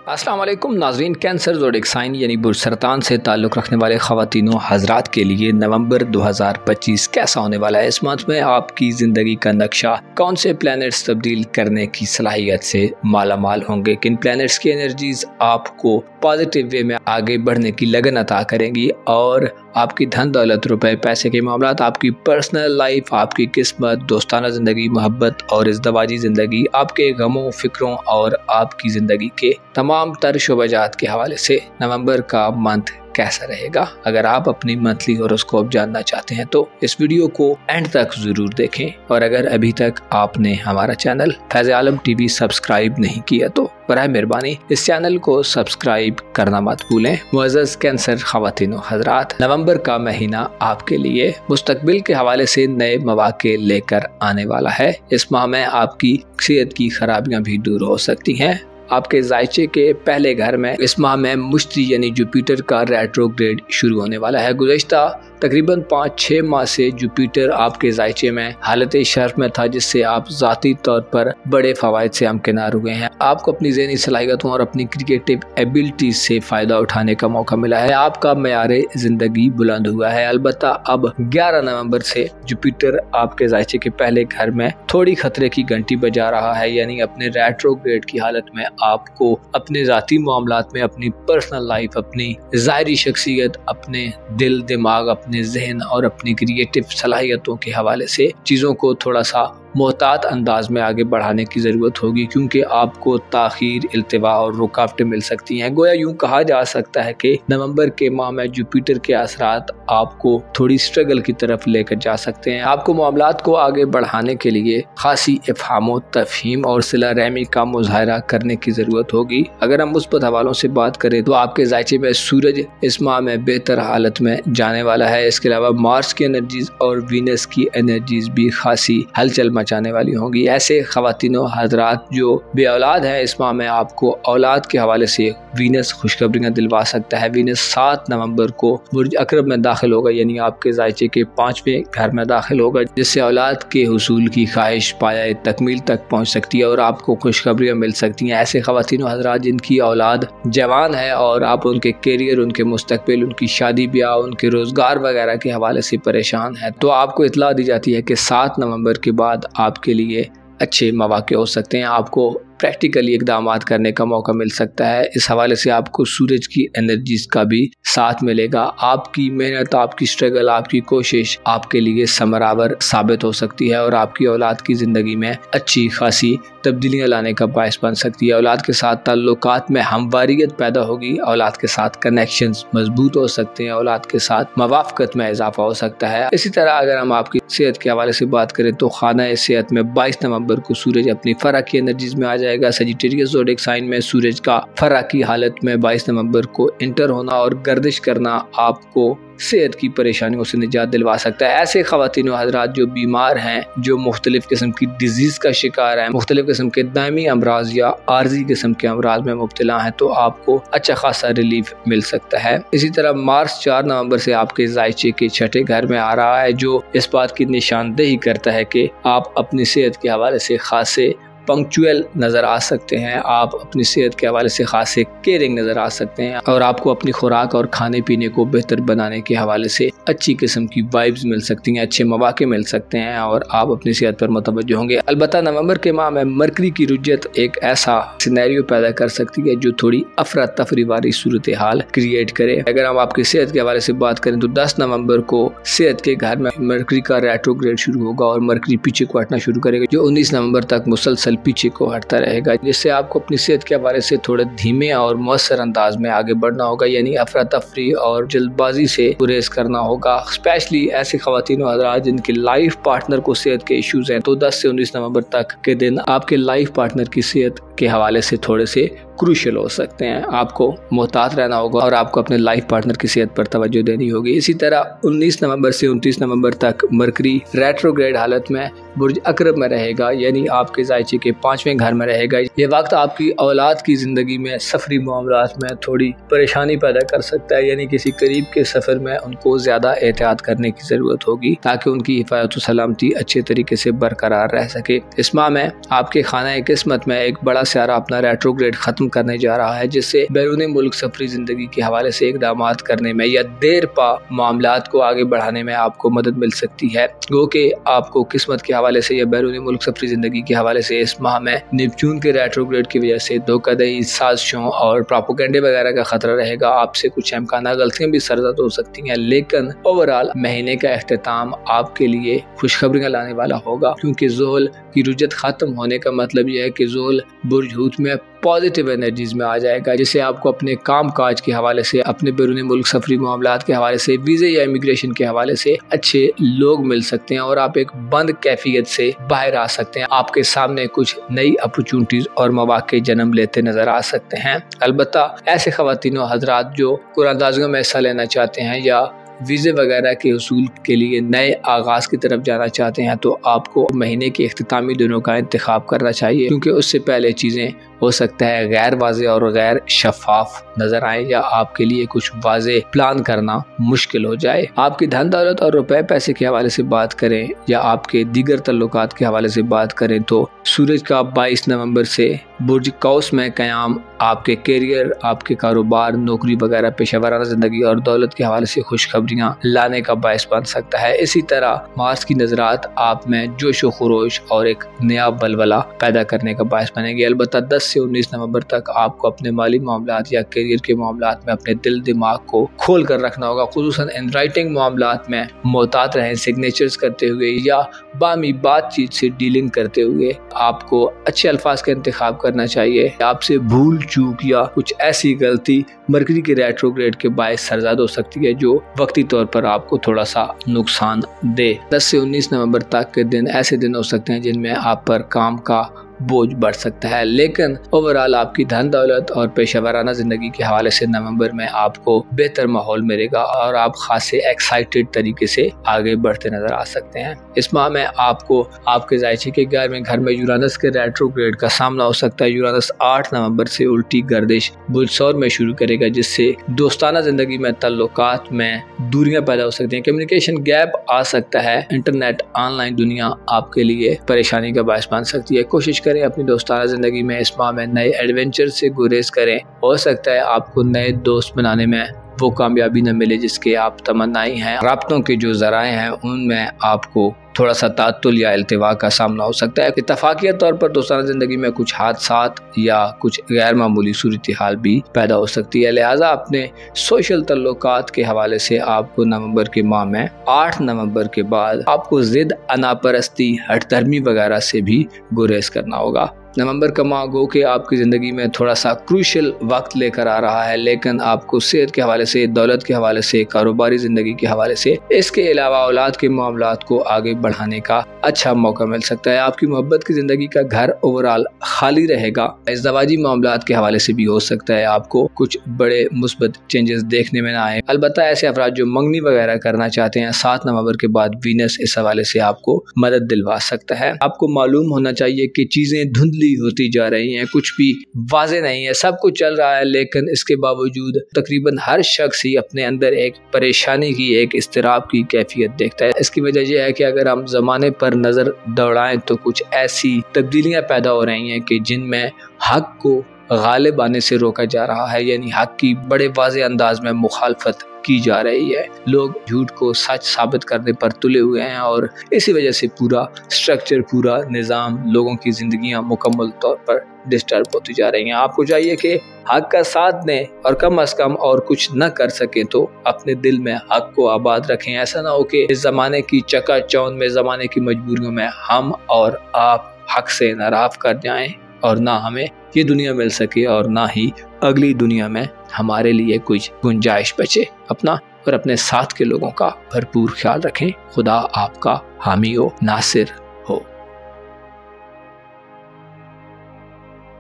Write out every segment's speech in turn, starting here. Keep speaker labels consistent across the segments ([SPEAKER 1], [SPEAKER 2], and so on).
[SPEAKER 1] अस्सलाम वालेकुम नाज़रीन। कैंसर ज़ोडिक साइन यानी बुर्ज सरतान से ताल्लुक़ रखने वाले ख़वातीनों हज़रात के लिए नवंबर 2025 कैसा होने वाला है। इस मंथ में आपकी ज़िंदगी का नक्शा कौन से प्लैनेट्स तब्दील करने की सलाहियत से मालामाल होंगे, किन प्लैनेट्स की एनर्जीज आपको पॉजिटिव वे में आगे बढ़ने की लगन अता करेंगी और आपकी धन दौलत रुपए पैसे के मामलात, आपकी पर्सनल लाइफ, आपकी किस्मत, दोस्ताना ज़िंदगी, मोहब्बत और इज़्दवाजी ज़िंदगी, आपके गमों फिक्रों और आपकी ज़िंदगी के तमाम तर शोबाजात के हवाले से नवंबर का मंथ कैसा रहेगा। अगर आप अपनी मंथली हॉरोस्कोप जानना चाहते हैं तो इस वीडियो को एंड तक जरूर देखें, और अगर अभी तक आपने हमारा चैनल फैज़ आलम टीवी सब्सक्राइब नहीं किया तो बराए मेहरबानी इस चैनल को सब्सक्राइब करना मत भूलें। मुअज़्ज़ज़ कैंसर ख़वातीनो हज़रात, नवंबर का महीना आपके लिए मुस्तकबिल के हवाले से नए मौक़े लेकर आने वाला है। इस माह में आपकी सेहत की खराबियां भी दूर हो सकती हैं। आपके जायचे के पहले घर में इस माह में मुश्ती यानी जुपिटर का रेट्रोग्रेड शुरू होने वाला है। गुज़श्ता तकरीबन 5-6 माह से जुपिटर आपके जायचे में हालत शर्फ में था, जिससे आप ज़ाती तौर पर बड़े फ़वाइद से हमकिनार हुए हैं। आपको अपनी ज़हनी सलाहियतों और अपनी क्रिएटिव एबिलिटी से फ़ायदा उठाने का मौका मिला है। आपका मयारे ज़िंदगी बुलंद हुआ है। अलबत्ता अब 11 नवंबर से जुपिटर आपके जायचे के पहले घर में थोड़ी खतरे की घंटी बजा रहा है, यानी अपने रेट्रोग्रेड की हालत में आपको अपने ज़ाती मामलात में, अपनी पर्सनल लाइफ, अपनी ज़ाहिरी शख्सियत, अपने दिल दिमाग, अपने जहन और अपनी क्रिएटिव सलाहियतों के हवाले से चीज़ों को थोड़ा सा मोहतात अंदाज में आगे बढ़ाने की ज़रूरत होगी, क्योंकि आपको ताख़ीर, इल्तिवा और रुकावटें मिल सकती हैं। गोया यूँ कहा जा सकता है कि नवंबर के माह में जुपिटर के असरात आपको थोड़ी स्ट्रगल की तरफ लेकर जा सकते हैं। आपको मामलात को आगे बढ़ाने के लिए खासी इफ़हाम तफ़हीम और सिला रहमी का मुज़ाहरा करने की ज़रूरत होगी। अगर हम मुस्बत हवालों से बात करें तो आपके जायचे में सूरज इस माह में बेहतर हालत में जाने वाला है। इसके अलावा मार्स की एनर्जीज और वीनस की एनर्जीज भी खासी हलचल मचाने वाली होंगी। ऐसे ख़वातीनों हज़रात जो बे औलाद हैं, इस माह में आपको औलाद के हवाले से वीनस खुशखबरियां दिलवा सकता है। वीनस 7 नवंबर को बुर्ज अकरब में दाखिल होगा, यानी आपके जायचे के 5वें घर में दाखिल होगा, जिससे औलाद के हुसूल की ख्वाहिश पाया तकमील तक पहुँच सकती है और आपको खुशखबरियाँ मिल सकती हैं। ऐसे ख़वातीनों हज़रात जिनकी औलाद जवान है और आप उनके कैरियर, उनके मुस्तकबिल, उनकी शादी ब्याह, उनके रोज़गार वगैरह के हवाले से परेशान है, तो आपको इत्तला दी जाती है कि 7 नवंबर के बाद आपके लिए अच्छे मौक़े हो सकते हैं। आपको प्रैक्टिकली इक़दामात करने का मौका मिल सकता है। इस हवाले से आपको सूरज की एनर्जीज का भी साथ मिलेगा। आपकी मेहनत, आपकी स्ट्रगल, आपकी कोशिश आपके लिए समरावर साबित हो सकती है और आपकी औलाद की ज़िंदगी में अच्छी खासी तब्दीलियाँ लाने का बायस बन सकती है। औलाद के साथ ताल्लुकात में हमवारियत पैदा होगी, औलाद के साथ कनेक्शंस मजबूत हो सकते हैं, औलाद के साथ मवाफ़क़त में इजाफा हो सकता है। इसी तरह अगर हम आपकी सेहत के हवाले से बात करें तो खाना सेहत में 22 नवंबर को सूरज अपनी फरा की एनर्जीज में आ जाएगा। सजिटेरियस ज़ोडिक साइन में सूरज का फरा की हालत में 22 नवंबर को इंटर होना और गर्दिश करना आपको सेहत की परेशानियों से निजात दिलवा सकता है। ऐसे ख़वातीनों हज़रात जो बीमार हैं, जो मुख्तलिफ किस्म की डिजीज़ का शिकार हैं, मुख्तलिफ किस्म के दायमी अमराज या आर्जी किस्म के अमराज में मुब्तला हैं, तो आपको अच्छा खासा रिलीफ मिल सकता है। इसी तरह मार्च 4 नवंबर से आपके जायचे के 6ठे घर में आ रहा है, जो इस बात की निशानदेही करता है कि आप अपनी सेहत के हवाले से खासे पंक्चुअल नज़र आ सकते हैं, आप अपनी सेहत के हवाले से खासे केयरिंग नज़र आ सकते हैं और आपको अपनी खुराक और खाने पीने को बेहतर बनाने के हवाले से अच्छी किस्म की वाइब्स मिल सकती हैं, अच्छे मौक़े मिल सकते हैं और आप अपनी सेहत पर मुतवज्जो होंगे। अलबत्ता नवंबर के माह में मरकरी की रुज्जत एक ऐसा सिनेरियो पैदा कर सकती है जो थोड़ी अफरा तफरी वाली सूरत हाल क्रिएट करे। अगर हम आपकी सेहत के हवाले से बात करें तो 10 नवंबर को सेहत के घर में मरकरी का रेट्रोग्रेड शुरू होगा और मरकरी पीछे को हटना शुरू करेगा, जो 19 नवंबर तक मुसलसल पीछे को हटता रहेगा, जिससे आपको अपनी सेहत के हवाले से थोड़े धीमे और मौसर अंदाज में आगे बढ़ना होगा, यानी अफरा तफरी और जल्दबाजी से गुरेज करना होगा। स्पेशली ऐसे ख़वातीनों हज़रात जिनके लाइफ पार्टनर को सेहत के इश्यूज हैं, तो 10 से 19 नवंबर तक के दिन आपके लाइफ पार्टनर की सेहत के हवाले से थोड़े से क्रूशल हो सकते हैं। आपको मोहतात रहना होगा और आपको अपने लाइफ पार्टनर की सेहत पर तवज्जो देनी होगी। इसी तरह 19 नवंबर से 29 नवंबर तक मरकरी रेट्रोग्रेड हालत में बुर्ज अकरब में रहेगा, यानी आपके जायचे के 5वें घर में रहेगा। ये वक्त आपकी औलाद की ज़िंदगी में सफरी मामलात में थोड़ी परेशानी पैदा कर सकता है, यानी किसी करीब के सफ़र में उनको ज़्यादा एहतियात करने की ज़रूरत होगी ताकि उनकी हिफाजत व सलामती अच्छे तरीके से बरकरार रह सके। इस माह में आपके खाना किस्मत में एक बड़ा सारा अपना रेट्रोग्रेड ख़त्म करने जा रहा है, जिससे बैरूनी मुल्क सफरी जिंदगी के हवाले से इकदाम करने में या देर पा मामलात को आगे बढ़ाने में आपको मदद मिल सकती है। गो कि आपको किस्मत के हवाले से या बैरूनी मुल्क सफरी जिंदगी के हवाले से इस माह में नेपच्यून के रेट्रोग्रेड की वजह से धोखाधड़ी, साजिशों और प्रोपेगेंडे वगैरह का खतरा रहेगा। आपसे कुछ अहमकाना गलतियां भी सरजद हो सकती हैं, लेकिन ओवरऑल महीने का अख्तिताम आपके लिए खुशखबरियां लाने वाला होगा, क्योंकि ज़ोहल की रुजत खत्म होने का मतलब यह है कि ज़ोहल बुर्ज हूत में पॉजिटिव एनर्जीज में आ जाएगा, जिससे आपको अपने काम काज के हवाले से, अपने बैरूनी मुल्क सफरी मामलात के हवाले से, वीज़े या इमिग्रेशन के हवाले से अच्छे लोग मिल सकते हैं और आप एक बंद कैफियत से बाहर आ सकते हैं। आपके सामने कुछ नई अपॉर्चुनिटीज और मौके जन्म लेते नजर आ सकते हैं। अलबत्ता ऐसे ख़वातीनो हजरात जो कुरानदाज़ियों में हिस्सा लेना चाहते हैं या वीज़े वगैरह के उसूल के लिए नए आगाज़ की तरफ जाना चाहते हैं, तो आपको महीने के इख्तितामी दिनों का इंतखाब करना चाहिए, क्योंकि उससे पहले चीज़ें हो सकता है गैर वाज़े और गैर शफाफ नज़र आए या आपके लिए कुछ वाज़े प्लान करना मुश्किल हो जाए। आपकी धन दौलत और रुपए पैसे के हवाले से बात करें या आपके दीगर तल्लुकात के हवाले से बात करें, तो सूरज का 22 नवंबर से बुर्ज कौस में क़याम आपके कैरियर, आपके कारोबार, नौकरी वगैरह, पेशेवराना ज़िंदगी और दौलत के हवाले से खुशखबरियाँ लाने का बायस बन सकता है। इसी तरह मार्स की नज़रात आप में जोश व खरोश और एक नया बलबला पैदा करने का बायस बनेगी। अलबत्ता 10 से 19 नवंबर तक आपको अपने माली मामलात या करियर के मामलात में अपने दिल दिमाग को खोल कर रखना होगा, खुसूसन इन राइटिंग मामलात में मोहतात रहें। सिग्नेचर्स करते हुए या बामी बातचीत से डीलिंग करते हुए आपको अच्छे अल्फाज का इंतखाब करना चाहिए। आपसे भूल चूक या कुछ ऐसी गलती मरकरी के रेट्रोग्रेड के बायस सरजद हो सकती है जो वक्ती तौर पर आपको थोड़ा सा नुकसान दे। 10 से 19 नवंबर तक के दिन ऐसे दिन हो सकते हैं जिनमें आप पर काम का बोझ बढ़ सकता है, लेकिन ओवरऑल आपकी धन दौलत और पेशेवराना जिंदगी के हवाले से नवंबर में आपको बेहतर माहौल मिलेगा और आप खासे एक्साइटेड तरीके से आगे बढ़ते नजर आ सकते हैं। इस माह में आपको आपके जायचे के घर में यूरानस के रेट्रोग्रेड का सामना हो सकता है। यूरानस 8 नवंबर से उल्टी गर्दिश बुर्ज सौर में शुरू करेगा, जिससे दोस्ताना जिंदगी में ताल्लुकात में दूरियां पैदा हो सकती हैं, कम्युनिकेशन गैप आ सकता है। इंटरनेट ऑनलाइन दुनिया आपके लिए परेशानी का बायस बन सकती है। कोशिश करें अपनी दोस्ताना जिंदगी में इस माह में नए एडवेंचर से गुरेज करें। हो सकता है आपको नए दोस्त बनाने में वो कामयाबी न मिले जिसके आप तमन्नाई हैं। राब्तों के जो ज़राए हैं उनमें आपको थोड़ा सा तातुल या इल्तिवा का सामना हो सकता है। इत्तफाकिया तौर पर दोस्ताना जिंदगी में कुछ हादसात या कुछ गैर मामूली सूरत हाल भी पैदा हो सकती है। लिहाजा अपने सोशल तल्लुकात के हवाले से आपको नवंबर के माह में 8 नवंबर के बाद आपको जिद, अनापरस्ती, हठधर्मी वगैरह से भी गुरेज करना होगा। नवंबर का माह गो के आपकी ज़िंदगी में थोड़ा सा क्रूशल वक्त लेकर आ रहा है, लेकिन आपको सेहत के हवाले से, दौलत के हवाले से, कारोबारी ज़िंदगी के हवाले से, इसके अलावा औलाद के मामलात को आगे बढ़ाने का अच्छा मौका मिल सकता है। आपकी मोहब्बत की ज़िंदगी का घर ओवरऑल खाली रहेगा। इज़्दवाजी मामलात के हवाले से भी हो सकता है आपको कुछ बड़े मुस्बत चेंजेस देखने में ना आए। अलबत्ता ऐसे अफराद जो मंगनी वगैरह करना चाहते हैं, 7 नवंबर के बाद वीनस इस हवाले से आपको मदद दिलवा सकता है। आपको मालूम होना चाहिए कि चीज़ें धुंधली होती जा रही हैं, कुछ भी वाज़े नहीं है, सब कुछ चल रहा है, लेकिन इसके बावजूद तकरीबन हर शख्स ही अपने अंदर एक परेशानी की, एक इस्तिराब की कैफियत देखता है। इसकी वजह यह है कि अगर हम ज़माने पर नज़र दौड़ाएं तो कुछ ऐसी तब्दीलियां पैदा हो रही हैं कि जिनमें हक को गालिब आने से रोका जा रहा है, यानी हक की बड़े वाज़े अंदाज में मुखालफत की जा रही है। लोग झूठ को सच साबित करने पर तुले हुए हैं और इसी वजह से पूरा स्ट्रक्चर, पूरा निज़ाम, लोगों की जिंदगियां मुकम्मल तौर पर डिस्टर्ब होती जा रही हैं। आपको चाहिए कि हक का साथ दें और कम अज कम और कुछ न कर सकें तो अपने दिल में हक को आबाद रखें। ऐसा ना हो कि इस ज़माने की चकाचौंध में, ज़माने की मजबूरियों में हम और आप हक से नाराफ़ कर जाएं और ना हमें ये दुनिया मिल सके और ना ही अगली दुनिया में हमारे लिए कुछ गुंजाइश बचे। अपना और अपने साथ के लोगों का भरपूर ख्याल रखें। खुदा आपका हामी हो, नासिर हो।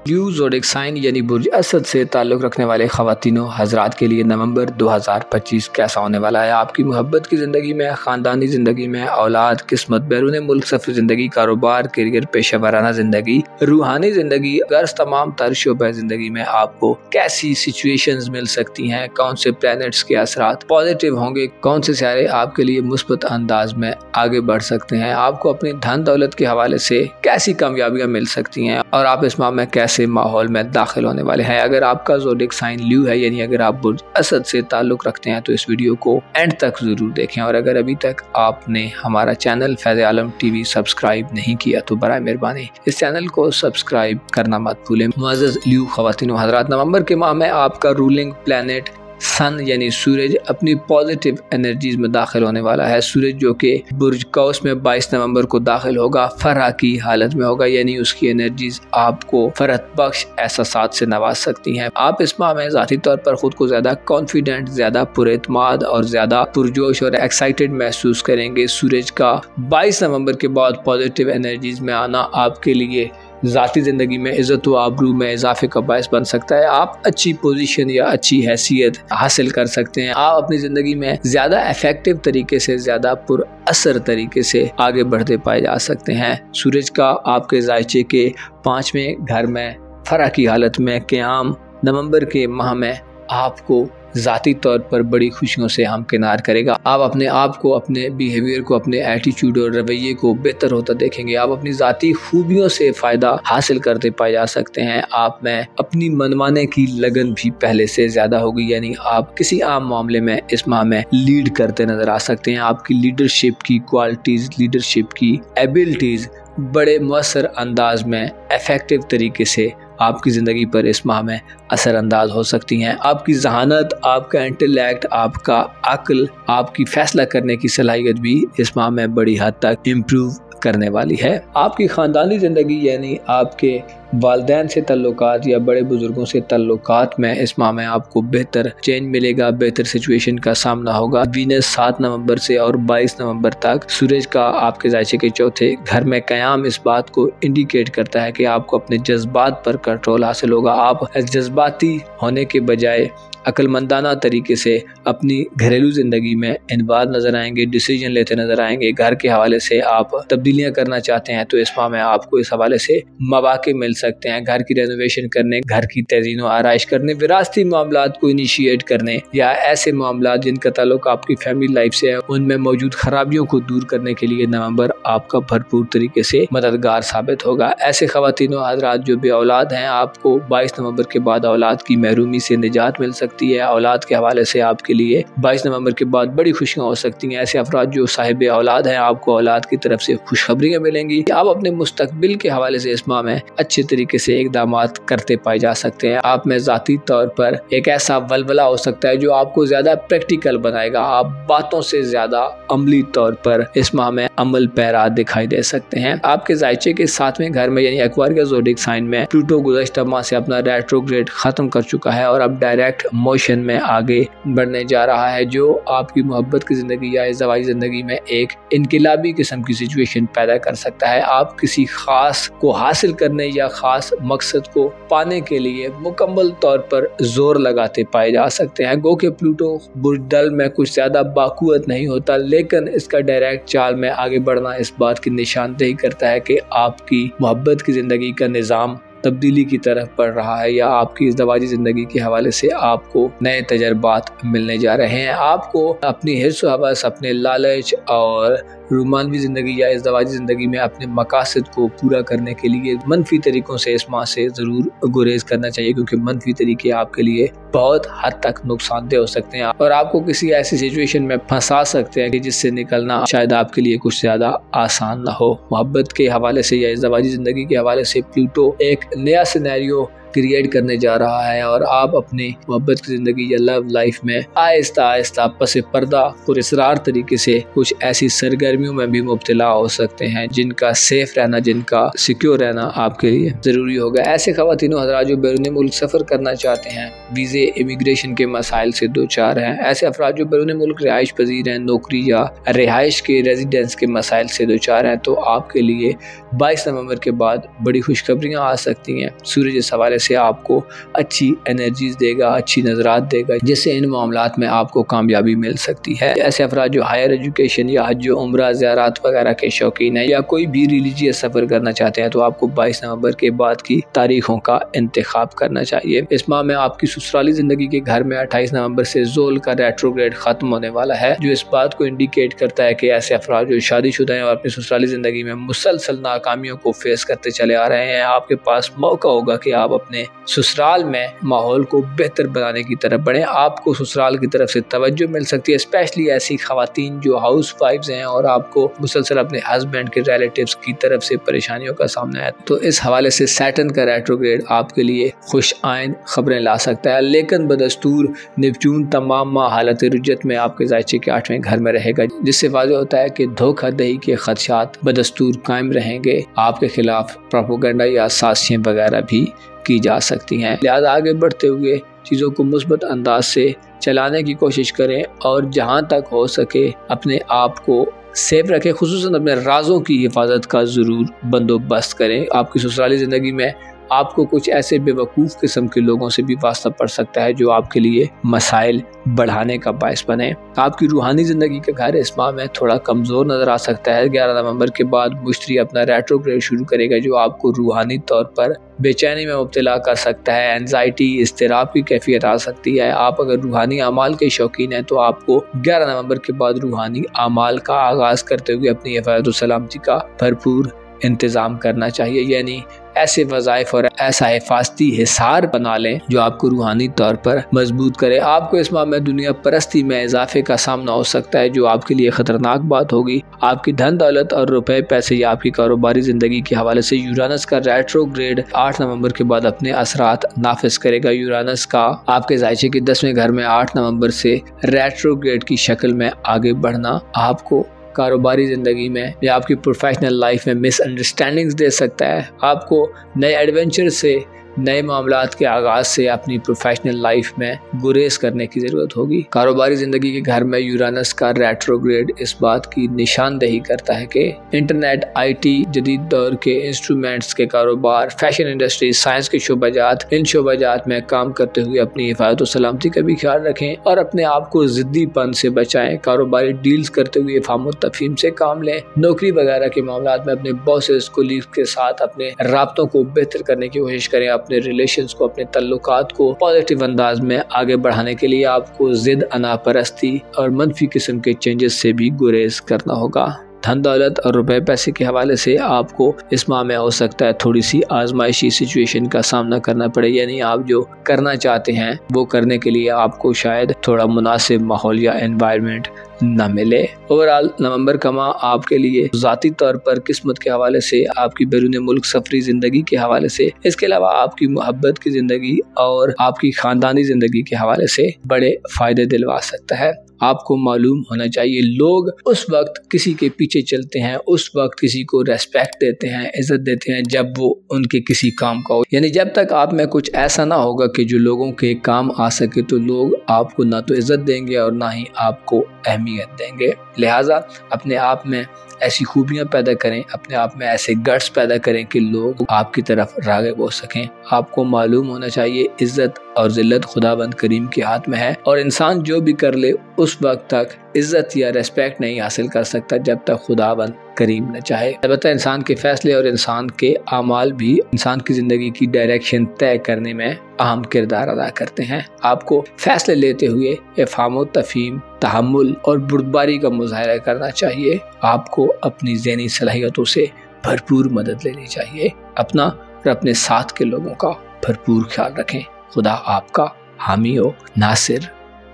[SPEAKER 1] ड्यू ज़ोडिक साइन यानी बुर्ज असद से ताल्लुक़ रखने वाले ख़वातीनों हज़रात के लिए नवंबर 2025 कैसा होने वाला है। आपकी मोहब्बत की ज़िंदगी में, ख़ानदानी ज़िंदगी में, औलाद, किस्मत, बैरून मुल्क सफ़र ज़िंदगी, कारोबार, करियर, पेशेवराना ज़िंदगी, रूहानी ज़िंदगी, गर्ज तमाम तर शोबे ज़िंदगी में आपको कैसी सिचुएशंस मिल सकती हैं, कौन से प्लैनेट्स के असरात पॉजिटिव होंगे, कौन से सितारे आपके लिए मुस्बत अंदाज में आगे बढ़ सकते हैं, आपको अपनी धन दौलत के हवाले से कैसी कामयाबियाँ मिल सकती हैं और आप इस माह में कैसे ऐसे माहौल में दाखिल होने वाले हैं। अगर आपका ज़ोडिएक साइन ल्यू है, यानी अगर आप बुर्ज असद से ताल्लुक़ रखते हैं, तो इस वीडियो को एंड तक ज़रूर देखें। और अगर अभी तक आपने हमारा चैनल फैज़ आलम टीवी सब्सक्राइब नहीं किया तो बराए मेहरबानी इस चैनल को सब्सक्राइब करना मत भूलें। मुअज़्ज़ज़ ल्यू ख़वातीन व हज़रात, नवंबर के माह में आपका रूलिंग प्लैनेट सन यानी सूरज अपनी पॉजिटिव एनर्जीज में दाखिल होने वाला है। सूरज जो कि बुर्ज कौस में 22 नवंबर को दाखिल होगा, फरह की हालत में होगा, यानी उसकी एनर्जीज आपको फरत बख्श एहसासात से नवाज सकती हैं। आप इस माह में ज़ाती तौर पर खुद को ज़्यादा कॉन्फिडेंट, ज़्यादा पुरएतमाद और ज़्यादा पुरजोश और एक्साइटेड महसूस करेंगे। सूरज का 22 नवंबर के बाद पॉजिटिव एनर्जीज में आना आपके लिए ज़ाती ज़िंदगी में इज़्ज़त व आबरू में इजाफे का बायस बन सकता है। आप अच्छी पोजीशन या अच्छी हैसियत हासिल कर सकते हैं। आप अपनी ज़िंदगी में ज़्यादा इफेक्टिव तरीके से, ज़्यादा पुरअसर तरीके से आगे बढ़ते पाए जा सकते हैं। सूरज का आपके ज़ायचे के 5वें घर में फरह की हालत में क़याम नवंबर के माह में आपको ज़ाती तौर पर बड़ी खुशियों से हमकिनार करेगा। आप अपने आप को, अपने बिहेवियर को, अपने एटीट्यूड और रवैये को बेहतर होता देखेंगे। आप अपनी ज़ाती खूबियों से फ़ायदा हासिल करते पाए जा सकते हैं। आप में अपनी मनवाने की लगन भी पहले से ज़्यादा होगी, यानी आप किसी आम मामले में इस माह में लीड करते नज़र आ सकते हैं। आपकी लीडरशिप की क्वालिटीज़, लीडरशिप की एबिलिटीज़ बड़े मुअस्सर अंदाज में इफ़ेक्टिव तरीके से आपकी ज़िंदगी पर इस माह में असरअंदाज हो सकती हैं। आपकी जहानत, आपका इंटेलेक्ट, आपका अक्ल, आपकी फ़ैसला करने की सलाहियत भी इस माह में बड़ी हद तक इम्प्रूव करने वाली है। आपकी ख़ानदानी ज़िंदगी यानी आपके वालिदैन से तल्लुकात या बड़े बुजुर्गों से तल्लुकात में इस माह में आपको बेहतर चेंज मिलेगा, बेहतर सिचुएशन का सामना होगा। वीनस 7 नवंबर से और 22 नवंबर तक सूरज का आपके ज़ायचे के 4थे घर में क़याम इस बात को इंडिकेट करता है कि आपको अपने जज्बात पर कंट्रोल हासिल होगा। आप जज्बाती होने के बजाय अक्लमंदाना तरीके से अपनी घरेलू ज़िंदगी में इन्वॉल्व नज़र आएंगे, डिसीजन लेते नज़र आएंगे। घर के हवाले से आप तब्दीलियाँ करना चाहते हैं तो इस माह में आपको इस हवाले से मौक़े मिल सकते हैं। घर की रेनोवेशन करने, घर की तज़ीन व आराइश करने, विरासती मामलात को इनिशिएट करने या ऐसे मामलात जिनका ताल्लुक आपकी फैमिली लाइफ से है, उनमें मौजूद खराबियों को दूर करने के लिए नवंबर आपका भरपूर तरीके से मददगार साबित होगा। ऐसे ख़वातीन व हज़रात जो बे औलाद हैं, आपको 22 नवंबर के बाद औलाद की महरूमी से निजात मिल सकती है। औलाद के हवाले से आपके लिए 22 नवंबर के बाद बड़ी खुशियां हो सकती हैं। ऐसे अफराद जो साहिब औलाद हैं, आपको औलाद की तरफ से खुशखबरियां मिलेंगी। आप अपने मुस्तकबिल के हवाले से इस माह में अच्छे तरीके से इक़दामात करते पाए जा सकते हैं। आप में ज़ाती तौर पर एक ऐसा वलवला हो सकता है जो आपको ज़्यादा प्रैक्टिकल बनाएगा। आप बातों से ज़्यादा अमली तौर पर इस माह में अमल पैरा दिखाई दे सकते हैं। आपके ज़ायचे के 7वें घर में यानी एक्वारियस ज़ोडिएक साइन में प्लूटो गुज़श्ता माह से अपना रेट्रोग्रेड ख़त्म कर चुका है और अब डायरेक्ट मोशन में आगे बढ़ने जा रहा है, जो आपकी मोहब्बत की ज़िंदगी या ज़वाजी ज़िंदगी में एक इनकलाबी किस्म की सिचुएशन पैदा कर सकता है। आप किसी ख़ास को हासिल करने या ख़ास मकसद को पाने के लिए मुकम्मल तौर पर जोर लगाते पाए जा सकते हैं। गो के प्लूटो बुर्ज दल में कुछ ज़्यादा बाक़ुवत नहीं होता, लेकिन इसका डायरेक्ट चाल में आगे बढ़ना इस बात की निशानदेही करता है कि आपकी मोहब्बत की ज़िंदगी का निज़ाम तब्दीली की तरफ बढ़ रहा है या आपकी इज़्दवाजी ज़िंदगी के हवाले से आपको नए तजर्बात मिलने जा रहे हैं। आपको अपनी हिर्स व हवस, अपने लालच और रोमानवी ज़िंदगी या इज़्दवाजी ज़िंदगी में अपने मकासद को पूरा करने के लिए मनफी तरीक़ों से इस माह से ज़रूर गुरेज करना चाहिए, क्योंकि मनफी तरीके आपके लिए बहुत हद तक नुकसानदेह हो सकते हैं और आपको किसी ऐसी सिचुएशन में फंसा सकते हैं कि जिससे निकलना शायद आपके लिए कुछ ज़्यादा आसान ना हो। मोहब्बत के हवाले से या इज़्दवाजी ज़िंदगी के हवाले से प्लूटो एक नया सिनेरियो क्रिएट करने जा रहा है और आप अपनी मोहब्बत की ज़िंदगी या लव लाइफ में आहिस्ता आहिस्ता पसे पर्दा और इसरार तरीके से कुछ ऐसी सरगर्मियों में भी मुब्तला हो सकते हैं जिनका सेफ रहना, जिनका सिक्योर रहना आपके लिए ज़रूरी होगा। ऐसे ख़वातीन व हज़रात जो बैरून मुल्क सफ़र करना चाहते हैं, वीज़े इमिग्रेशन के मसाइल से दो चार हैं, ऐसे अफराद जो बैरून मुल्क रिहाइश पजीर हैं, नौकरी या रिहाइश के रेजिडेंस के मसाइल से दो चार हैं, तो आपके लिए 22 नवंबर के बाद बड़ी खुशखबरियाँ आ सकती हैं। सूरज इस हवाले से आपको अच्छी एनर्जीज देगा, अच्छी नजरात देगा, जिससे इन मामलात में आपको कामयाबी मिल सकती है। ऐसे अफराद जो हायर एजुकेशन या हज उम्रा ज़ियारत वगैरह के शौकीन है या कोई भी रिलीजियस सफ़र करना चाहते हैं तो आपको 22 नवंबर के बाद की तारीखों का इंतखाब करना चाहिए। इस माह में आपकी ससुराली ज़िंदगी के घर में 28 नवंबर से ज़ोल का रेट्रोग्रेड ख़त्म होने वाला है, जो इस बात को इंडिकेट करता है कि ऐसे अफराद जो शादीशुदा हैं और अपनी ससुराली ज़िंदगी में मुसलसल नाकामियों को फेस करते चले आ रहे हैं, आपके पास मौका होगा कि आप अपने ससुराल में माहौल को बेहतर बनाने की तरफ बढ़ें। आपको ससुराल की तरफ से तवज्जो मिल सकती है, स्पेशली ऐसी खवातीन जो हाउस वाइफ्स हैं और आपको मुसलसल अपने हस्बैंड के रिलेटिव्स की तरफ से परेशानियों का सामना है। तो इस हवाले से सैटर्न का रेट्रोग्रेड आपके लिए खुश आइंद खबरें ला सकता है, लेकिन बदस्तूर नेपच्यून तमाम माह हालत रुजत में आपके ज़ायचे के 8वें घर में रहेगा, जिससे वाज़ेह होता है कि धोखाधड़ी के खदशात बदस्तूर कायम रहेंगे। आपके खिलाफ प्रोपेगेंडा या साजिशें वगैरह भी की जा सकती हैं। लिहाजा आगे बढ़ते हुए चीज़ों को मुस्बत अंदाज से चलाने की कोशिश करें और जहाँ तक हो सके अपने आप को सेफ रखें, खुसूसन अपने राजों की हिफाजत का ज़रूर बंदोबस्त करें। आपकी ससुराली ज़िंदगी में आपको कुछ ऐसे बेवकूफ़ किस्म के लोगों से भी वास्ता पड़ सकता है जो आपके लिए मसाइल बढ़ाने का बायस बने। आपकी रूहानी ज़िंदगी का घर इस माह में थोड़ा कमज़ोर नज़र आ सकता है। 11 नवंबर के बाद मुश्तरी अपना रेट्रोग्रेड शुरू करेगा, जो आपको रूहानी तौर पर बेचैनी में मुब्तला कर सकता है, एंजाइटी इस्तिराब की कैफियत आ सकती है। आप अगर रूहानी अमाल के शौकीन हैं तो आपको 11 नवंबर के बाद रूहानी अमाल का आगाज़ करते हुए अपनी हिफाज़त व सलामती का भरपूर इंतज़ाम करना चाहिए, यानी ऐसे वज़ाइफ और ऐसा हिफाजती हिसार बना लें जो आपको रूहानी तौर पर मजबूत करे। आपको इस माह में दुनिया परस्ती में इजाफे का सामना हो सकता है, जो आपके लिए ख़तरनाक बात होगी। आपकी धन दौलत और रुपए पैसे या आपकी कारोबारी ज़िंदगी के हवाले से यूरानस का रेट्रोग्रेड 8 नवंबर के बाद अपने असरात नाफिज करेगा। यूरानस का आपके ज़ायचे के 10वें घर में 8 नवंबर से रेट्रोग्रेड की शक्ल में आगे बढ़ना आपको कारोबारी ज़िंदगी में या आपकी प्रोफेशनल लाइफ में मिसअंडरस्टैंडिंग्स दे सकता है। आपको नए एडवेंचर से, नए मामलात के आगाज़ से अपनी प्रोफेशनल लाइफ में गुरेज करने की ज़रूरत होगी। कारोबारी ज़िंदगी के घर में यूरानस का रेट्रोग्रेड इस बात की निशानदेही करता है कि इंटरनेट, IT, जदीद दौर के इंस्ट्रूमेंट्स के कारोबार, फैशन इंडस्ट्री, साइंस के शोबाजात, इन शोबाजात में काम करते हुए अपनी हिफाजत और सलामती का भी ख्याल रखें और अपने आप को ज़िद्दीपन से बचाएं। कारोबारी डील्स करते हुए फाहम तफहीम से काम लें। नौकरी वगैरह के मामलात में अपने बॉसेस, कोलीग्स के साथ अपने राब्तों को बेहतर करने की कोशिश करें। अपने रिलेशंस को, अपने तल्लुकात को पॉजिटिव अंदाज में आगे बढ़ाने के लिए आपको जिद, अनापरस्ती और मनफी किस्म के चेंजेस से भी गुरेज करना होगा। धन दौलत और रुपए पैसे के हवाले से आपको इस माह में हो सकता है थोड़ी सी आजमाइशी सिचुएशन का सामना करना पड़े, यानी आप जो करना चाहते हैं वो करने के लिए आपको शायद थोड़ा मुनासिब माहौल या एनवायरनमेंट न मिले। ओवरऑल नवंबर का माह आपके लिए ज़ाती तौर पर किस्मत के हवाले से, आपकी बैरून मुल्क सफरी ज़िंदगी के हवाले से, इसके अलावा आपकी मोहब्बत की ज़िंदगी और आपकी ख़ानदानी ज़िंदगी के हवाले से बड़े फ़ायदे दिलवा सकता है। आपको मालूम होना चाहिए, लोग उस वक्त किसी के पीछे चलते हैं, उस वक्त किसी को रेस्पेक्ट देते हैं, इज्जत देते हैं जब वो उनके किसी काम का हो। यानी जब तक आप में कुछ ऐसा ना होगा कि जो लोगों के काम आ सके, तो लोग आपको ना तो इज्जत देंगे और ना ही आपको अहमियत देंगे। लिहाजा अपने आप में ऐसी खूबियां पैदा करें, अपने आप में ऐसे गट्स पैदा करें कि लोग आपकी तरफ राग़िब हो सकें। आपको मालूम होना चाहिए, इज्जत और जिल्लत खुदाबंद करीम के हाथ में है और इंसान जो भी कर ले उस वक्त तक इज्जत या रिस्पेक्ट नहीं हासिल कर सकता जब तक खुदाबंद करीम न चाहे। अलबत्ता इंसान के फैसले और इंसान के अमाल भी इंसान की ज़िंदगी की डायरेक्शन तय करने में अहम किरदार अदा करते हैं। आपको फैसले लेते हुए इफ़हाम तफ़हीम, तहम्मुल और बुर्दबारी का मुज़ाहरा करना चाहिए। आपको अपनी ज़हनी सलाहियतों से भरपूर मदद लेनी चाहिए। अपना और अपने साथ के लोगों का भरपूर ख्याल रखें। खुदा आपका हामी हो, नासिर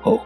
[SPEAKER 1] हो।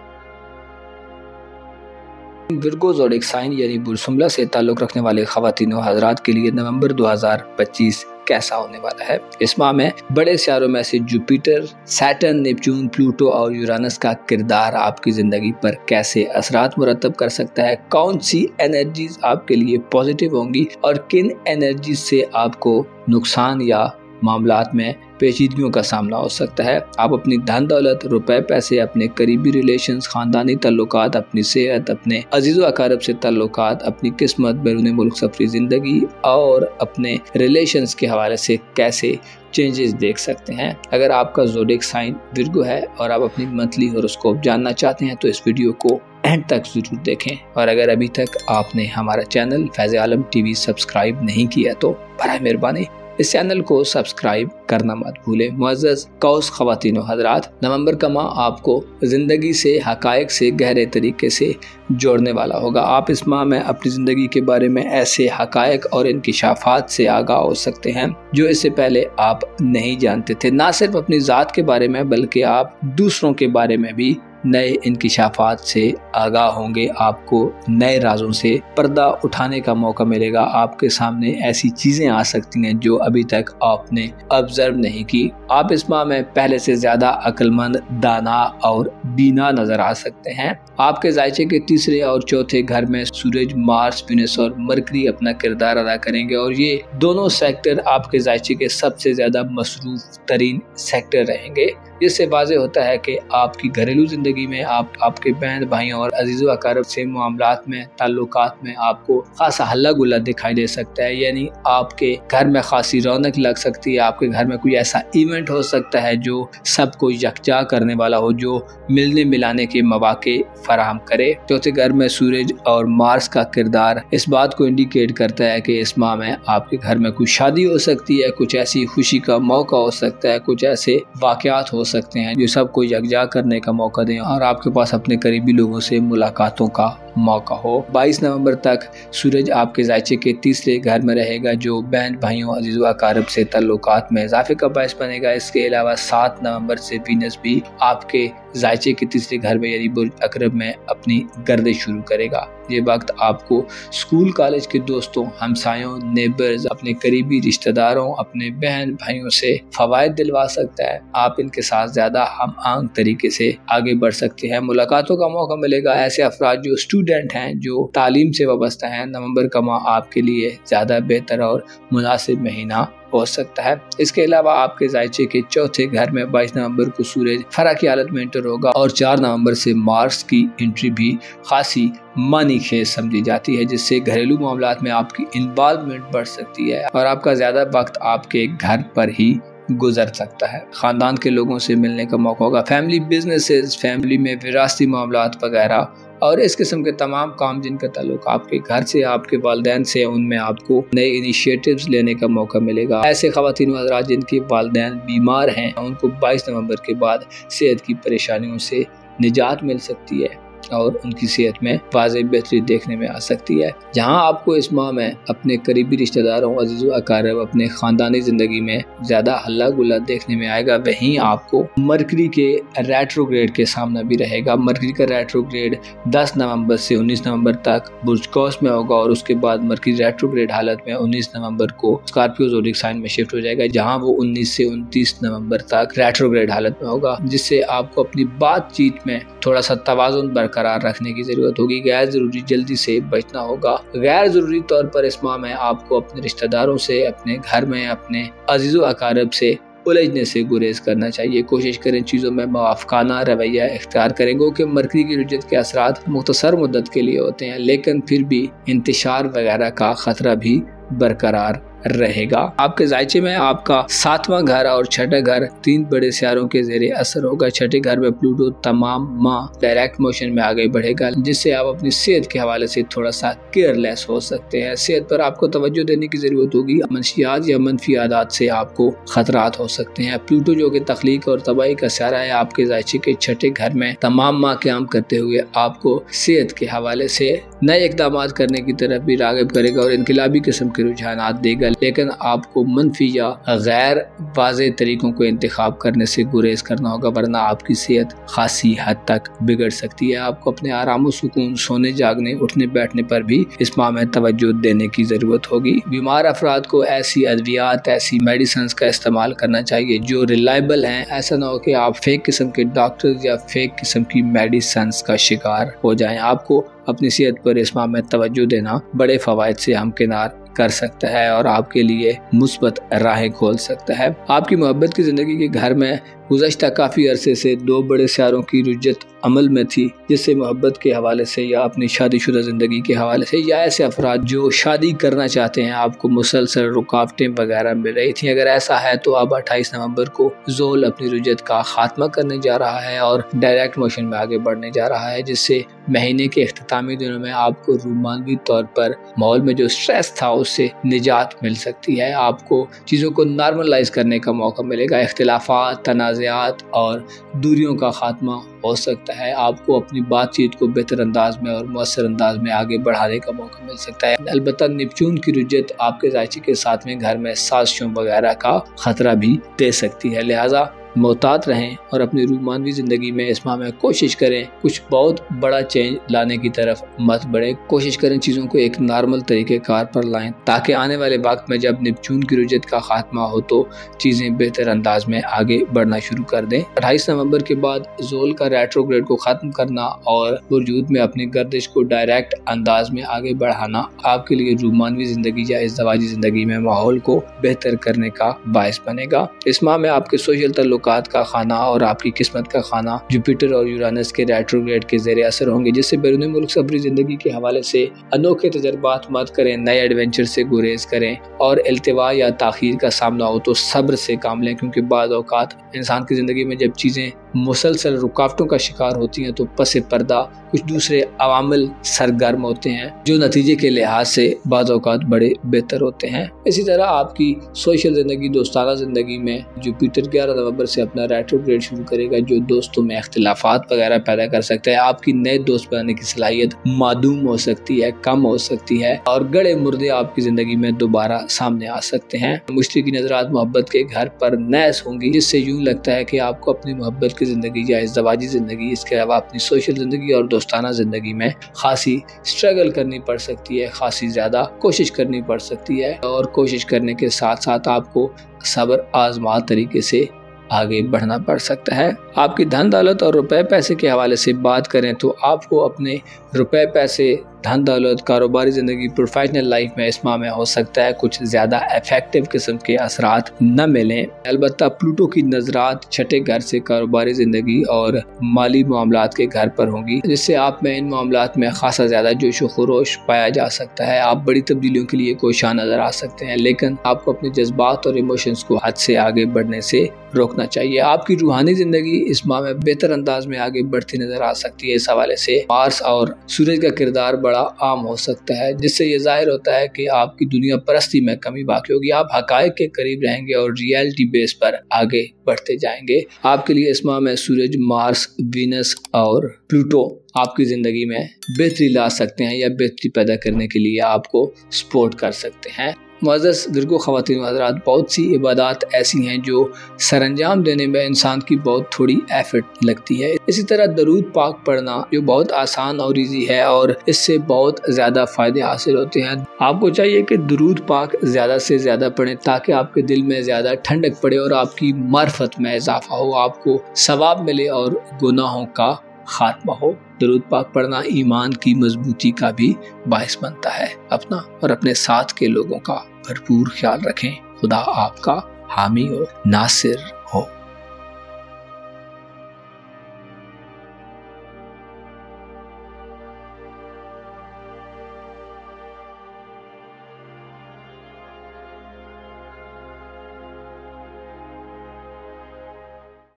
[SPEAKER 1] विर्गो ज़ोडिक साइन यानी बुरसुमला से ताल्लुक़ रखने वाले ख़वातीन व हज़रात के लिए नवंबर 2025 कैसा होने वाला है। इस माह में बड़े सितारों में से जुपिटर, सैटर्न, नेपच्यून, प्लूटो और यूरानस का किरदार आपकी ज़िंदगी पर कैसे असरात मुरतब कर सकता है, कौन सी एनर्जीज आपके लिए पॉजिटिव होंगी और किन एनर्जीज से आपको नुकसान या मामलात में पेचीदगियों का सामना हो सकता है। आप अपनी धन दौलत, रुपए पैसे, अपने करीबी रिलेशंस, खानदानी ताल्लुकात, अपनी सेहत, अपने अजीज़ो अकारब से ताल्लुकात, अपनी किस्मत, बैरून मुल्क सफरी जिंदगी और अपने रिलेशंस के हवाले से कैसे चेंजेस देख सकते हैं। अगर आपका ज़ोडिएक साइन विर्गो है और आप अपनी मंथली हॉरोस्कोप जानना चाहते हैं तो इस वीडियो को एंड तक जरूर देखें। और अगर अभी तक आपने हमारा चैनल फैज़ आलम टीवी सब्सक्राइब नहीं किया तो बराए मेहरबानी इस चैनल को सब्सक्राइब करना मत भूलें। मुअज़्ज़ज़ कौस ख़वातीनो हज़रात, नवंबर का माह आपको ज़िंदगी से हक़ाइक़ से गहरे तरीके से जोड़ने वाला होगा। आप इस माह में अपनी ज़िंदगी के बारे में ऐसे हक़ाइक़ और इंकिशाफ़ात से आगाह हो सकते हैं जो इससे पहले आप नहीं जानते थे। ना सिर्फ अपनी ज़ात के बारे में बल्कि आप दूसरों के बारे में भी नए इंकिशाफात से आगाह होंगे। आपको नए राजों से पर्दा उठाने का मौका मिलेगा। आपके सामने ऐसी चीज़ें आ सकती हैं जो अभी तक आपने ऑब्जर्व नहीं की। आप इस माह में पहले से ज़्यादा अक्लमंद, दाना और बीना नज़र आ सकते हैं। आपके जायचे के तीसरे और चौथे घर में सूरज, मार्स, वीनस और मरकरी अपना किरदार अदा करेंगे और ये दोनों सेक्टर आपके जायचे के सबसे ज़्यादा मसरूफ तरीन सेक्टर रहेंगे। इससे वाज़ेह होता है कि आपकी घरेलू ज़िंदगी में आपके बहन भाइयों और अजीज़ो अकारब से मामलात में, ताल्लुकात में आपको खासा हल्ला गुल्ला दिखाई दे सकता है। यानी आपके घर में खासी रौनक लग सकती है। आपके घर में कोई ऐसा इवेंट हो सकता है जो सबको यकजा करने वाला हो, जो मिलने मिलाने के मौके फराहम करे। चौथे घर में सूरज और मार्स का किरदार इस बात को इंडिकेट करता है कि इस माह में आपके घर में कुछ शादी हो सकती है, कुछ ऐसी खुशी का मौका हो सकता है, कुछ ऐसे वाक़यात हो सकते हैं जो सबको यकजा करने का मौका दें और आपके पास अपने करीबी लोगों से मुलाकातों का मौका हो। 22 नवंबर तक सूरज आपके जायचे के तीसरे घर में रहेगा जो बहन भाइयों, अजीज़ो अकारब से ताल्लुकात में इजाफे का बायस बनेगा। इसके अलावा 7 नवंबर से वीनस भी आपके जायचे के तीसरे घर में यानी बुर्ज अकरब में अपनी गर्दिश शुरू करेगा। ये वक्त आपको स्कूल कॉलेज के दोस्तों, हमसायों, नेबर्स, अपने करीबी रिश्तेदारों, अपने बहन भाइयों से फवायद दिलवा सकता है। आप इनके साथ ज़्यादा हम आंग तरीके से आगे बढ़ सकते हैं। मुलाकातों का मौका मिलेगा। ऐसे अफराद जो स्टूडेंट हैं, जो तालीम से वाबस्ता हैं, नवंबर का माह आपके लिए ज़्यादा बेहतर और मुनासिब महीना हो सकता है। इसके अलावा आपके जायचे के चौथे घर में 22 नवंबर को सूरज फरा की हालत में एंटर होगा और 4 नवंबर से मार्स की एंट्री भी खासी मानी खेज समझी जाती है, जिससे घरेलू मामलात में आपकी इन्वॉल्वमेंट बढ़ सकती है और आपका ज़्यादा वक्त आपके घर पर ही गुजर सकता है। खानदान के लोगों से मिलने का मौका होगा। फैमिली बिजनेसेस, फैमिली में विरासती मामलात वगैरह और इस किस्म के तमाम काम जिनका ताल्लुक आपके घर से, आपके वालिदैन से, उनमें आपको नए इनिशिएटिव्स लेने का मौका मिलेगा। ऐसे ख़वातीन हज़रात जिनके वालिदैन बीमार हैं उनको 22 नवंबर के बाद सेहत की परेशानियों से निजात मिल सकती है और उनकी सेहत में वाज़ेह बेहतरी देखने में आ सकती है। जहां आपको इस माह में अपने करीबी रिश्तेदारों, अजीज़ो अकारब, अपने ख़ानदानी ज़िंदगी में ज़्यादा हल्ला गुल्ला देखने में आएगा, वहीं आपको मरकरी के रेट्रोग्रेड के सामना भी रहेगा। मरकरी का रेट्रोग्रेड 10 नवंबर से 19 नवंबर तक बुर्ज कौस में होगा और उसके बाद मरकरी रेट्रोग्रेड हालत में 19 नवंबर को स्कॉर्पियो ज़ोडिएक साइन में शिफ्ट हो जाएगा, जहाँ वो 19 से 29 नवंबर तक रेट्रोग्रेड हालत में होगा, जिससे आपको अपनी बातचीत में थोड़ा सा तवाज़ुन बरकरार रखने की जरूरत होगी। गैर जरूरी जल्दी से बचना होगा। गैर जरूरी तौर पर इस माह में आपको अपने रिश्तेदारों से, अपने घर में, अपने अजीज़ो अकारब से उलझने से गुरेज करना चाहिए। कोशिश करें चीज़ों में मवाफ़काना रवैया इख्तियार करें, क्योंकि मरकरी की रुजत के असरात मुख्तसर मुद्दत के लिए होते हैं, लेकिन फिर भी इंतशार वगैरह का खतरा भी बरकरार रहेगा। आपके जायचे में आपका 7वां घर और छठा घर 3 बड़े सियारों के ज़ेरे असर होगा। छठे घर में प्लूटो तमाम माह डायरेक्ट मोशन में आगे बढ़ेगा, जिससे आप अपनी सेहत के हवाले से थोड़ा सा केयरलेस हो सकते हैं। सेहत पर आपको तवज्जो देने की जरूरत होगी। मंशियात या मनफी आदात से आपको खतरात हो सकते हैं। प्लूटो जो कि तख्लीक और तबाही का सियारा है, आपके जायचे के छठे घर में तमाम माह क़याम करते हुए आपको सेहत के हवाले से नए इक़दाम करने की तरफ भी राग़िब करेगा और इनकलाबी किस्म के रुझानात देगा, लेकिन आपको मनफी या गैर वाज़ेह तरीकों को इंतखाब करने से गुरेज करना होगा, वरना आपकी सेहत खासी हद तक बिगड़ सकती है। आपको अपने आराम और सुकून, सोने जागने, उठने बैठने पर भी इस माह में तवज्जो देने की ज़रूरत होगी। बीमार अफराद को ऐसी अद्वियात, ऐसी मेडिसिन का इस्तेमाल करना चाहिए जो रिलायबल हैं। ऐसा ना हो कि आप फेक किस्म के डॉक्टर्स या फेक किस्म की मेडिसिन का शिकार हो जाएं। आपको अपनी सेहत पर इस माह में तवज्जो देना बड़े फ़वाइद से हमकिनार कर सकता है और आपके लिए मुस्बत राहें खोल सकता है। आपकी मोहब्बत की ज़िंदगी के घर में गुज़श्ता काफ़ी अरसे से दो बड़े सियारों की रुजत अमल में थी, जिससे मोहब्बत के हवाले से या अपनी शादीशुदा ज़िंदगी के हवाले से या ऐसे अफराद जो शादी करना चाहते हैं आपको मुसलसल रुकावटें वगैरह मिल रही थी। अगर ऐसा है तो अब 28 नवंबर को ज़ोल अपनी रुजत का खात्मा करने जा रहा है और डायरेक्ट मोशन में आगे बढ़ने जा रहा है, जिससे महीने के इख्तितामी दिनों में आपको रूमानवी तौर पर माहौल में जो स्ट्रेस था उससे निजात मिल सकती है। आपको चीज़ों को नॉर्मलाइज करने का मौका मिलेगा। इख्तिलाफात, तनाज़ात और दूरियों का खात्मा हो सकता है। आपको अपनी बातचीत को बेहतर अंदाज में और मौसर अंदाज में आगे बढ़ाने का मौका मिल सकता है। अलबत्ता नेपच्यून की रुजत आपके जायचे के साथ में घर में साजिशों वगैरह का खतरा भी दे सकती है, लिहाजा मोहतात रहें और अपनी रूमानवी ज़िंदगी में इस माह में कोशिश करें कुछ बहुत बड़ा चेंज लाने की तरफ मत बढ़ें। कोशिश करें चीज़ों को एक नॉर्मल तरीक़ेकार पर लाएं ताकि आने वाले वक्त में जब नेपच्यून की रुजत का खात्मा हो तो चीज़ें बेहतर अंदाज में आगे बढ़ना शुरू कर दें। 28 नवंबर के बाद ज़ोल का रेट्रोग्रेड को ख़त्म करना और वजूद में अपनी गर्दिश को डायरेक्ट अंदाज में आगे बढ़ाना आपके लिए रूमानवी ज़िंदगी या इज़्दवाजी ज़िंदगी में माहौल को बेहतर करने का बायस बनेगा। इस माह में आपके सोशल तल्लुकात का खाना और आपकी किस्मत का खाना जुपिटर और यूरानस के रेट्रोग्रेड के ज़रिए असर होंगे, जिससे बैरून मुल्क सफरी ज़िंदगी के हवाले से अनोखे तजर्बात मत करें, नए एडवेंचर से गुरेज करें और इल्तिवा या ताख़ीर का सामना हो तो सब्र से काम लें, क्योंकि बाद औक़ात इंसान की ज़िंदगी में जब चीज़ें मुसलसल रुकावटों का शिकार होती हैं तो पसे पर्दा कुछ दूसरे अवामिल सरगर्म होते हैं जो नतीजे के लिहाज से बाद औक़ात बड़े बेहतर होते हैं। इसी तरह आपकी सोशल ज़िंदगी, दोस्ताना ज़िंदगी में जुपिटर 11 नवंबर से अपना रेट्रोग्रेड शुरू करेगा, जो दोस्तों में इख्तिलाफात वगैरह पैदा कर सकता है। आपकी नए दोस्त बनाने की सलाहियत मादूम हो सकती है, कम हो सकती है और गड़े मुर्दे आपकी ज़िंदगी में दोबारा सामने आ सकते हैं। मुश्तरकी नज़रात मोहब्बत के घर पर नैस होंगी, जिससे यूँ लगता है कि आपको अपनी मोहब्बत की ज़िंदगी या इज़्दवाजी ज़िंदगी, इसके अलावा अपनी सोशल ज़िंदगी और दोस्ताना ज़िंदगी में खासी स्ट्रगल करनी पड़ सकती है, खासी ज़्यादा कोशिश करनी पड़ सकती है और कोशिश करने के साथ साथ आपको सब्र आज़मा तरीके से आगे बढ़ना पड़ सकता है। आपकी धन दौलत और रुपए पैसे के हवाले से बात करें तो आपको अपने रुपए पैसे, धन दौलत, कारोबारी ज़िंदगी, प्रोफेशनल लाइफ में इस माह में हो सकता है कुछ ज़्यादा इफेक्टिव किस्म के असरात न मिलें। अलबत्ता प्लूटो की नज़रात छठे घर से कारोबारी ज़िंदगी और माली मामलात के घर पर होंगी, जिससे आप में इन मामलात में खासा ज़्यादा जोश व खरोश पाया जा सकता है। आप बड़ी तब्दीलियों के लिए कोशिश नज़र आ सकते हैं, लेकिन आपको अपने जज्बात और इमोशंस को हद से आगे बढ़ने से रोकना चाहिए। आपकी रूहानी ज़िंदगी इस माह में बेहतर अंदाज में आगे बढ़ती नज़र आ सकती है। इस हवाले से मार्स और सूरज का किरदार बड़ा आम हो सकता है, जिससे ये जाहिर होता है कि आपकी दुनिया परस्ती में कमी बाकी होगी। आप हकायक के करीब रहेंगे और रियलिटी बेस पर आगे बढ़ते जाएंगे। आपके लिए इस माह में सूरज, मार्स, वीनस और प्लूटो आपकी ज़िंदगी में बेहतरी ला सकते हैं या बेहतरी पैदा करने के लिए आपको सपोर्ट कर सकते हैं। मुअज़्ज़ज़ विर्गो ख़वातीन हज़रात, बहुत सी इबादत ऐसी हैं जो सरअंजाम देने में इंसान की बहुत थोड़ी एफर्ट लगती है। इसी तरह दरूद पाक पढ़ना जो बहुत आसान और ईजी है और इससे बहुत ज़्यादा फ़ायदे हासिल होते हैं। आपको चाहिए कि दरूद पाक ज़्यादा से ज़्यादा पढ़ें ताकि आपके दिल में ज़्यादा ठंडक पड़े और आपकी मार्फत में इजाफा हो, आपको सवाब मिले और गुनाहों का खात्मा हो। दरूद पाक पढ़ना ईमान की मजबूती का भी बायस बनता है। अपना और अपने साथ के लोगों का भरपूर ख्याल रखें। खुदा आपका हामी हो, नासिर हो।